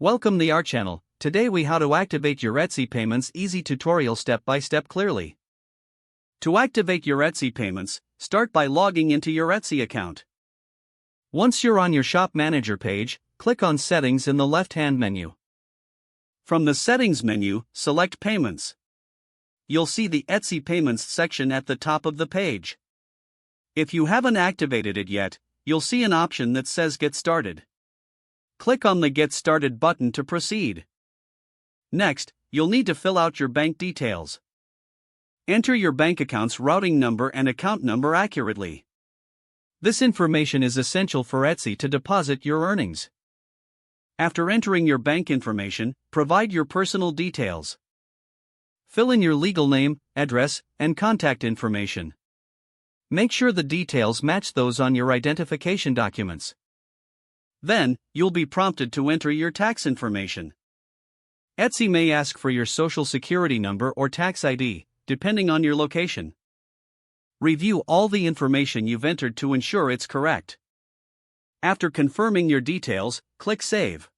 Welcome to our channel. Today we how to activate your Etsy payments easy tutorial step by step clearly. To activate your Etsy payments, start by logging into your Etsy account. Once you're on your shop manager page, click on settings in the left hand menu. From the settings menu, select payments. You'll see the Etsy payments section at the top of the page. If you haven't activated it yet, you'll see an option that says Get Started. Click on the Get Started button to proceed. Next, you'll need to fill out your bank details. Enter your bank account's routing number and account number accurately. This information is essential for Etsy to deposit your earnings. After entering your bank information, provide your personal details. Fill in your legal name, address, and contact information. Make sure the details match those on your identification documents. Then, you'll be prompted to enter your tax information. Etsy may ask for your social security number or tax ID, depending on your location. Review all the information you've entered to ensure it's correct. After confirming your details, click Save.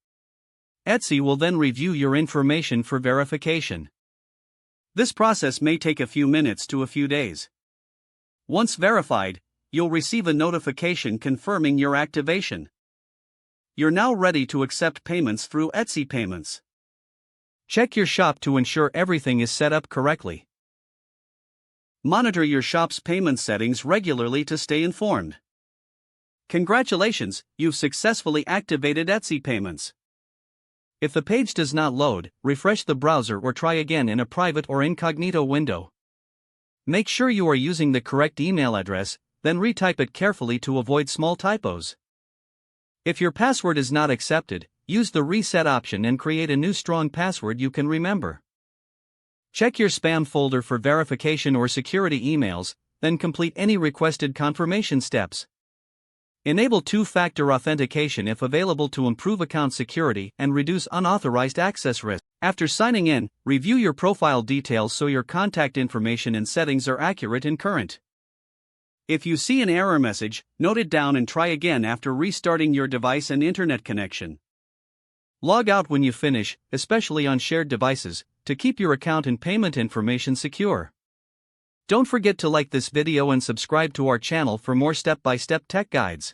Etsy will then review your information for verification. This process may take a few minutes to a few days. Once verified, you'll receive a notification confirming your activation. You're now ready to accept payments through Etsy Payments. Check your shop to ensure everything is set up correctly. Monitor your shop's payment settings regularly to stay informed. Congratulations, you've successfully activated Etsy Payments. If the page does not load, refresh the browser or try again in a private or incognito window. Make sure you are using the correct email address, then retype it carefully to avoid small typos. If your password is not accepted, use the reset option and create a new strong password you can remember. Check your spam folder for verification or security emails, then complete any requested confirmation steps. Enable two-factor authentication if available to improve account security and reduce unauthorized access risk. After signing in, review your profile details so your contact information and settings are accurate and current. If you see an error message, note it down and try again after restarting your device and internet connection. Log out when you finish, especially on shared devices, to keep your account and payment information secure. Don't forget to like this video and subscribe to our channel for more step-by-step tech guides.